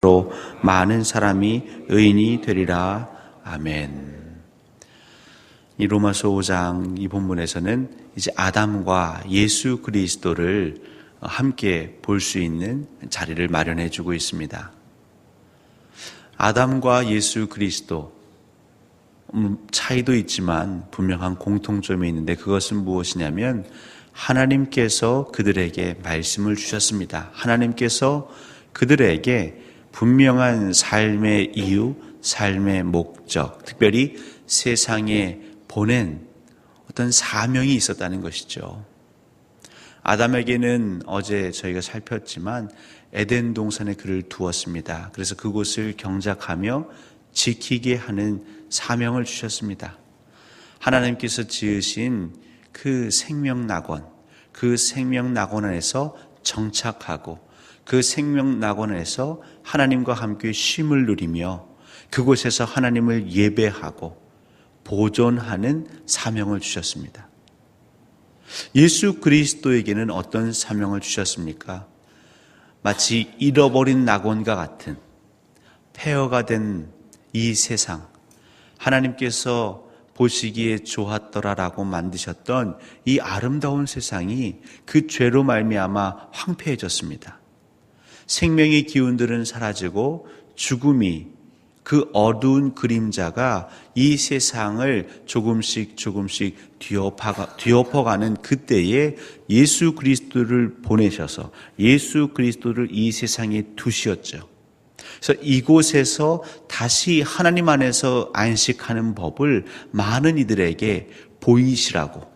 로 많은 사람이 의인이 되리라. 아멘. 이 로마서 5장 이 본문에서는 이제 아담과 예수 그리스도를 함께 볼 수 있는 자리를 마련해 주고 있습니다. 아담과 예수 그리스도 차이도 있지만 분명한 공통점이 있는데 그것은 무엇이냐면 하나님께서 그들에게 말씀을 주셨습니다. 하나님께서 그들에게 분명한 삶의 이유, 삶의 목적, 특별히 세상에 보낸 어떤 사명이 있었다는 것이죠. 아담에게는 어제 저희가 살폈지만 에덴 동산에 그를 두었습니다. 그래서 그곳을 경작하며 지키게 하는 사명을 주셨습니다. 하나님께서 지으신 그 생명낙원, 그 생명낙원 안에서 정착하고 그 생명낙원에서 하나님과 함께 쉼을 누리며 그곳에서 하나님을 예배하고 보존하는 사명을 주셨습니다. 예수 그리스도에게는 어떤 사명을 주셨습니까? 마치 잃어버린 낙원과 같은 폐허가 된 이 세상, 하나님께서 보시기에 좋았더라라고 만드셨던 이 아름다운 세상이 그 죄로 말미암아 황폐해졌습니다. 생명의 기운들은 사라지고 죽음이, 그 어두운 그림자가 이 세상을 조금씩 뒤엎어가는 그때에 예수 그리스도를 보내셔서 예수 그리스도를 이 세상에 두셨죠. 그래서 이곳에서 다시 하나님 안에서 안식하는 법을 많은 이들에게 보이시라고,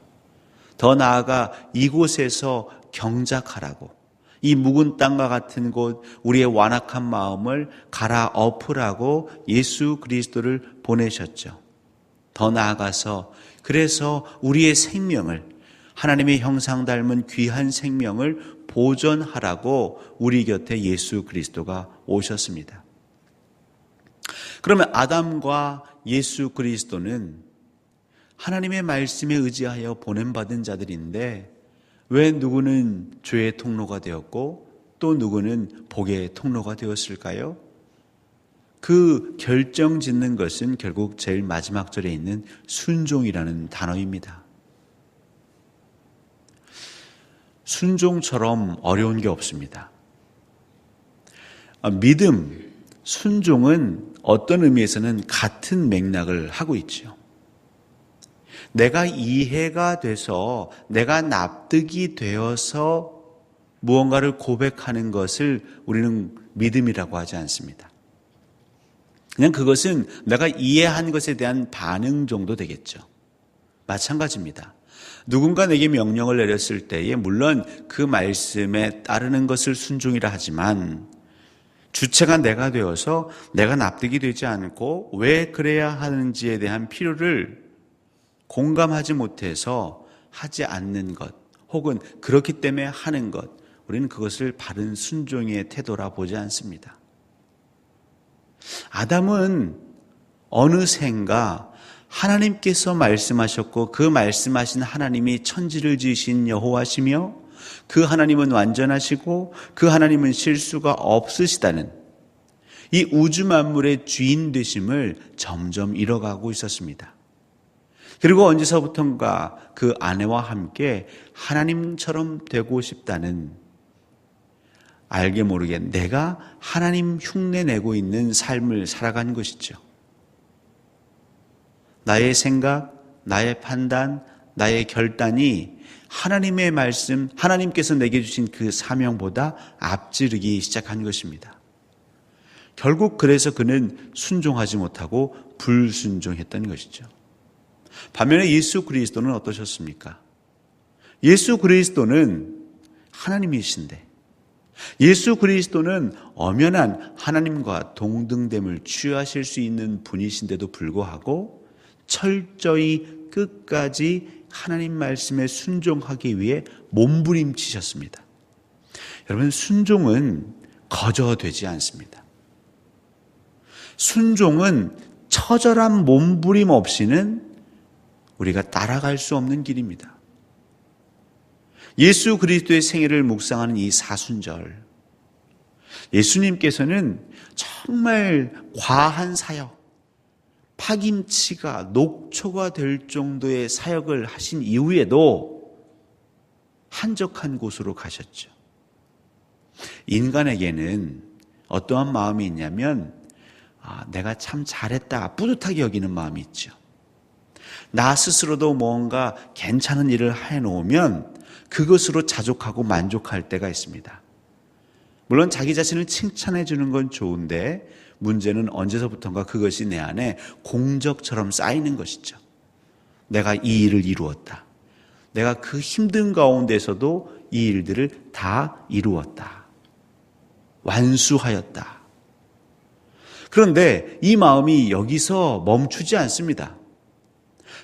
더 나아가 이곳에서 경작하라고, 이 묵은 땅과 같은 곳, 우리의 완악한 마음을 갈아엎으라고 예수 그리스도를 보내셨죠. 더 나아가서 그래서 우리의 생명을, 하나님의 형상 닮은 귀한 생명을 보존하라고 우리 곁에 예수 그리스도가 오셨습니다. 그러면 아담과 예수 그리스도는 하나님의 말씀에 의지하여 보냄받은 자들인데 왜 누구는 죄의 통로가 되었고 또 누구는 복의 통로가 되었을까요? 그 결정 짓는 것은 결국 제일 마지막 절에 있는 순종이라는 단어입니다. 순종처럼 어려운 게 없습니다. 믿음, 순종은 어떤 의미에서는 같은 맥락을 하고 있죠. 내가 이해가 돼서, 내가 납득이 되어서 무언가를 고백하는 것을 우리는 믿음이라고 하지 않습니다. 그냥 그것은 내가 이해한 것에 대한 반응 정도 되겠죠. 마찬가지입니다. 누군가 내게 명령을 내렸을 때에 물론 그 말씀에 따르는 것을 순종이라 하지만 주체가 내가 되어서 내가 납득이 되지 않고 왜 그래야 하는지에 대한 필요를 공감하지 못해서 하지 않는 것, 혹은 그렇기 때문에 하는 것, 우리는 그것을 바른 순종의 태도라 보지 않습니다. 아담은 어느샌가 하나님께서 말씀하셨고 그 말씀하신 하나님이 천지를 지으신 여호와시며 그 하나님은 완전하시고 그 하나님은 실수가 없으시다는 이 우주 만물의 주인 되심을 점점 잃어가고 있었습니다. 그리고 언제서부턴가 그 아내와 함께 하나님처럼 되고 싶다는, 알게 모르게 내가 하나님 흉내내고 있는 삶을 살아간 것이죠. 나의 생각, 나의 판단, 나의 결단이 하나님의 말씀, 하나님께서 내게 주신 그 사명보다 앞지르기 시작한 것입니다. 결국 그래서 그는 순종하지 못하고 불순종했던 것이죠. 반면에 예수 그리스도는 어떠셨습니까? 예수 그리스도는 하나님이신데, 예수 그리스도는 엄연한 하나님과 동등됨을 취하실 수 있는 분이신데도 불구하고 철저히 끝까지 하나님 말씀에 순종하기 위해 몸부림치셨습니다. 여러분, 순종은 거저되지 않습니다. 순종은 처절한 몸부림 없이는 우리가 따라갈 수 없는 길입니다. 예수 그리스도의 생애를 묵상하는 이 사순절, 예수님께서는 정말 과한 사역, 파김치가 녹초가 될 정도의 사역을 하신 이후에도 한적한 곳으로 가셨죠. 인간에게는 어떠한 마음이 있냐면 내가 참 잘했다 뿌듯하게 여기는 마음이 있죠. 나 스스로도 뭔가 괜찮은 일을 해놓으면 그것으로 자족하고 만족할 때가 있습니다. 물론 자기 자신을 칭찬해 주는 건 좋은데 문제는 언제서부턴가 그것이 내 안에 공적처럼 쌓이는 것이죠. 내가 이 일을 이루었다. 내가 그 힘든 가운데서도 이 일들을 다 이루었다. 완수하였다. 그런데 이 마음이 여기서 멈추지 않습니다.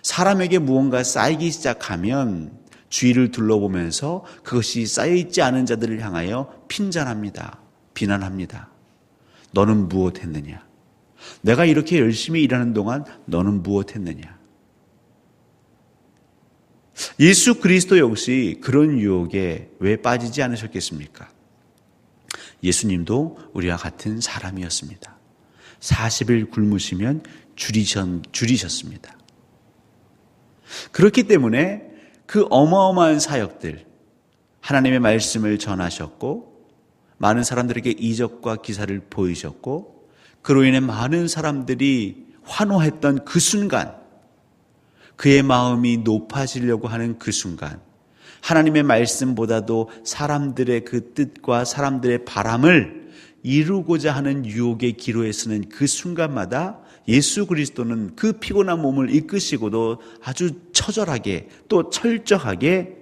사람에게 무언가 쌓이기 시작하면 주위를 둘러보면서 그것이 쌓여있지 않은 자들을 향하여 핀잔합니다. 비난합니다. 너는 무엇했느냐? 내가 이렇게 열심히 일하는 동안 너는 무엇했느냐? 예수 그리스도 역시 그런 유혹에 왜 빠지지 않으셨겠습니까? 예수님도 우리와 같은 사람이었습니다. 40일 굶으시면 줄이셨습니다. 그렇기 때문에 그 어마어마한 사역들, 하나님의 말씀을 전하셨고 많은 사람들에게 이적과 기사를 보이셨고 그로 인해 많은 사람들이 환호했던 그 순간, 그의 마음이 높아지려고 하는 그 순간, 하나님의 말씀보다도 사람들의 그 뜻과 사람들의 바람을 이루고자 하는 유혹의 기로에 서는 그 순간마다 예수 그리스도는 그 피곤한 몸을 이끄시고도 아주 처절하게 또 철저하게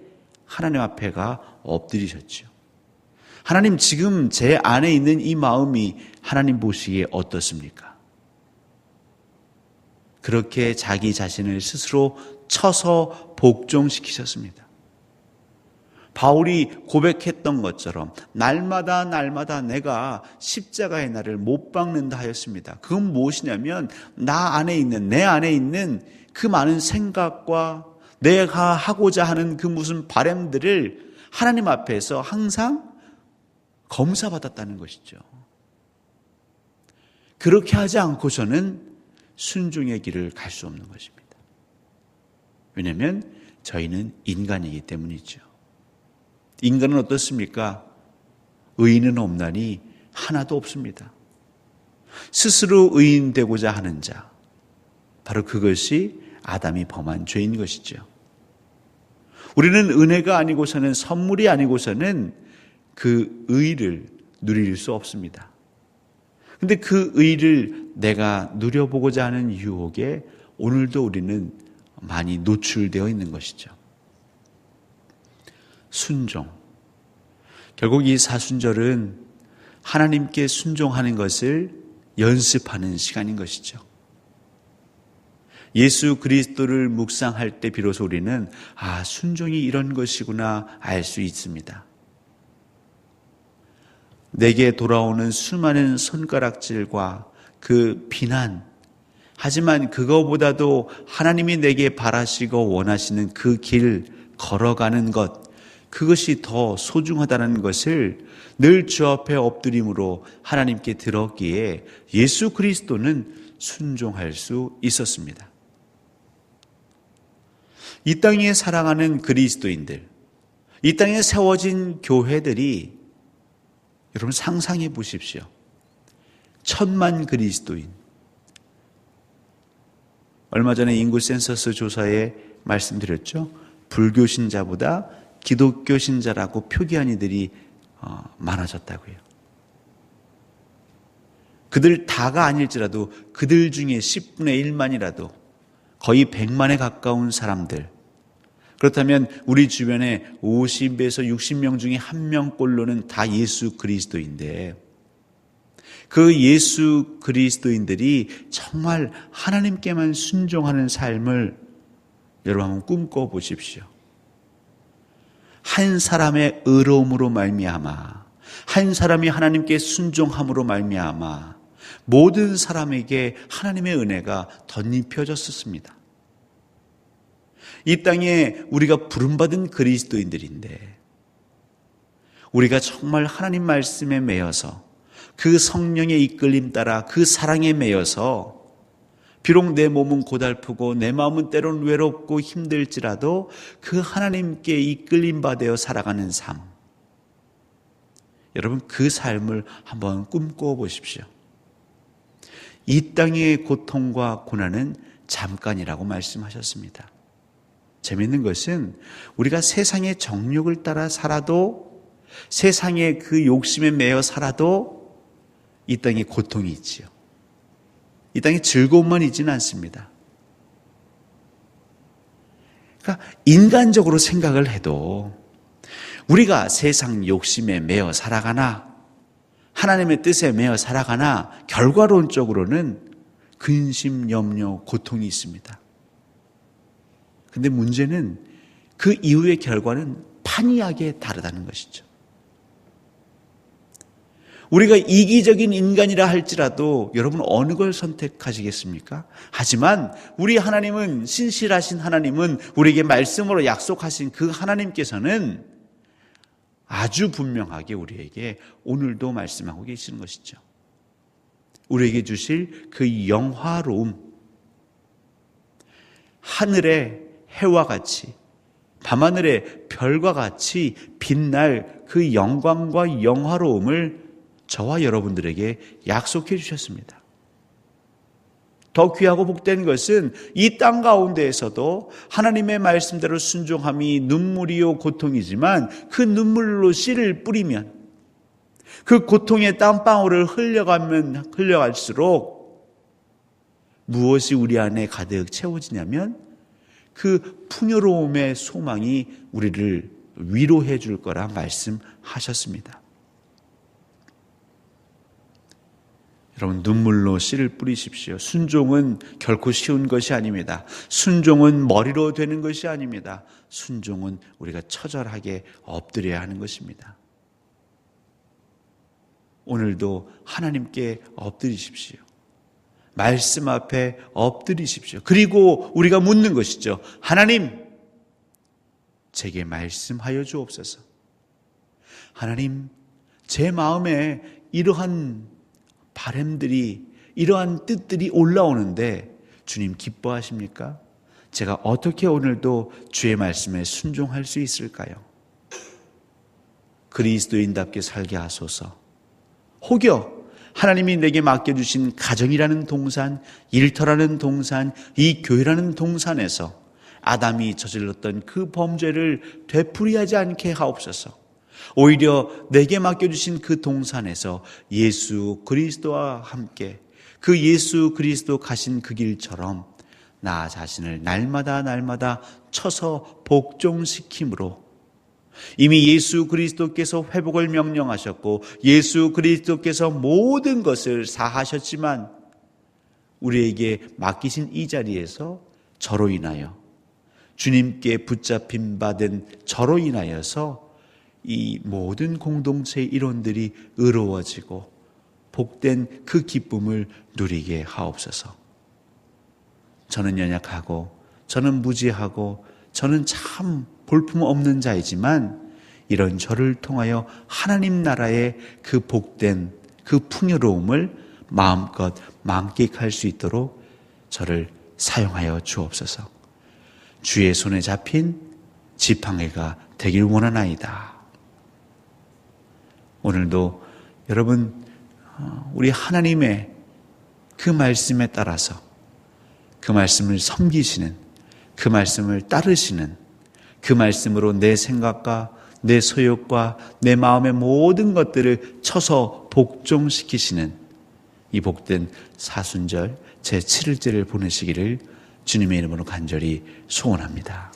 하나님 앞에가 엎드리셨죠. 하나님, 지금 제 안에 있는 이 마음이 하나님 보시기에 어떻습니까? 그렇게 자기 자신을 스스로 쳐서 복종시키셨습니다. 바울이 고백했던 것처럼 날마다 내가 십자가의 날을 못 박는다 하였습니다. 그건 무엇이냐면 내 안에 있는 그 많은 생각과 내가 하고자 하는 그 무슨 바람들을 하나님 앞에서 항상 검사받았다는 것이죠. 그렇게 하지 않고서는 순종의 길을 갈 수 없는 것입니다. 왜냐하면 저희는 인간이기 때문이죠. 인간은 어떻습니까? 의인은 없나니 하나도 없습니다. 스스로 의인 되고자 하는 자, 바로 그것이 아담이 범한 죄인 것이죠. 우리는 은혜가 아니고서는, 선물이 아니고서는 그 의를 누릴 수 없습니다. 그런데 그 의를 내가 누려보고자 하는 유혹에 오늘도 우리는 많이 노출되어 있는 것이죠. 순종. 결국 이 사순절은 하나님께 순종하는 것을 연습하는 시간인 것이죠. 예수 그리스도를 묵상할 때 비로소 우리는 순종이 이런 것이구나 알 수 있습니다. 내게 돌아오는 수많은 손가락질과 그 비난, 하지만 그거보다도 하나님이 내게 바라시고 원하시는 그 길 걸어가는 것, 그것이 더 소중하다는 것을 늘 주 앞에 엎드림으로 하나님께 들었기에 예수 그리스도는 순종할 수 있었습니다. 이 땅에 사랑하는 그리스도인들, 이 땅에 세워진 교회들이, 여러분 상상해 보십시오. 1000만 그리스도인. 얼마 전에 인구 센서스 조사에 말씀드렸죠. 불교 신자보다 기독교 신자라고 표기한 이들이 많아졌다고요. 그들 다가 아닐지라도 그들 중에 10분의 1만이라도 거의 100만에 가까운 사람들, 그렇다면 우리 주변에 50에서 60명 중에 1명꼴로는 다 예수 그리스도인데, 그 예수 그리스도인들이 정말 하나님께만 순종하는 삶을 여러분 한번 꿈꿔 보십시오. 한 사람의 의로움으로 말미암아, 한 사람이 하나님께 순종함으로 말미암아 모든 사람에게 하나님의 은혜가 덧입혀졌었습니다. 이 땅에 우리가 부름받은 그리스도인들인데, 우리가 정말 하나님 말씀에 매여서 그 성령의 이끌림 따라 그 사랑에 매여서 비록 내 몸은 고달프고 내 마음은 때론 외롭고 힘들지라도 그 하나님께 이끌림 받아 살아가는 삶. 여러분, 그 삶을 한번 꿈꿔 보십시오. 이 땅의 고통과 고난은 잠깐이라고 말씀하셨습니다. 재미있는 것은 우리가 세상의 정욕을 따라 살아도, 세상의 그 욕심에 매여 살아도 이 땅에 고통이 있지요. 이 땅에 즐거움만 있지는 않습니다. 그러니까 인간적으로 생각을 해도 우리가 세상 욕심에 매여 살아가나 하나님의 뜻에 매여 살아가나 결과론적으로는 근심, 염려, 고통이 있습니다. 그런데 문제는 그 이후의 결과는 판이하게 다르다는 것이죠. 우리가 이기적인 인간이라 할지라도 여러분 어느 걸 선택하시겠습니까? 하지만 우리 하나님은, 신실하신 하나님은, 우리에게 말씀으로 약속하신 그 하나님께서는 아주 분명하게 우리에게 오늘도 말씀하고 계시는 것이죠. 우리에게 주실 그 영화로움, 하늘의 해와 같이, 밤하늘의 별과 같이 빛날 그 영광과 영화로움을 저와 여러분들에게 약속해 주셨습니다. 더 귀하고 복된 것은 이 땅 가운데에서도 하나님의 말씀대로 순종함이 눈물이요 고통이지만 그 눈물로 씨를 뿌리면, 그 고통의 땀방울을 흘려갈수록 무엇이 우리 안에 가득 채워지냐면 그 풍요로움의 소망이 우리를 위로해 줄 거라 말씀하셨습니다. 여러분, 눈물로 씨를 뿌리십시오. 순종은 결코 쉬운 것이 아닙니다. 순종은 머리로 되는 것이 아닙니다. 순종은 우리가 처절하게 엎드려야 하는 것입니다. 오늘도 하나님께 엎드리십시오. 말씀 앞에 엎드리십시오. 그리고 우리가 묻는 것이죠. 하나님, 제게 말씀하여 주옵소서. 하나님, 제 마음에 이러한 바람들이, 이러한 뜻들이 올라오는데 주님 기뻐하십니까? 제가 어떻게 오늘도 주의 말씀에 순종할 수 있을까요? 그리스도인답게 살게 하소서. 혹여 하나님이 내게 맡겨주신 가정이라는 동산, 일터라는 동산, 이 교회라는 동산에서 아담이 저질렀던 그 범죄를 되풀이하지 않게 하옵소서. 오히려 내게 맡겨주신 그 동산에서 예수 그리스도와 함께 그 예수 그리스도 가신 그 길처럼 나 자신을 날마다 쳐서 복종시킴으로, 이미 예수 그리스도께서 회복을 명령하셨고 예수 그리스도께서 모든 것을 사하셨지만 우리에게 맡기신 이 자리에서 저로 인하여, 주님께 붙잡힘 받은 저로 인하여서 이 모든 공동체의 일원들이 의로워지고 복된 그 기쁨을 누리게 하옵소서. 저는 연약하고 저는 무지하고 저는 참 볼품없는 자이지만 이런 저를 통하여 하나님 나라의 그 복된 그 풍요로움을 마음껏 만끽할 수 있도록 저를 사용하여 주옵소서. 주의 손에 잡힌 지팡이가 되길 원하나이다. 오늘도 여러분, 우리 하나님의 그 말씀에 따라서 그 말씀을 섬기시는, 그 말씀을 따르시는, 그 말씀으로 내 생각과 내 소욕과 내 마음의 모든 것들을 쳐서 복종시키시는 이 복된 사순절 제7일째를 보내시기를 주님의 이름으로 간절히 소원합니다.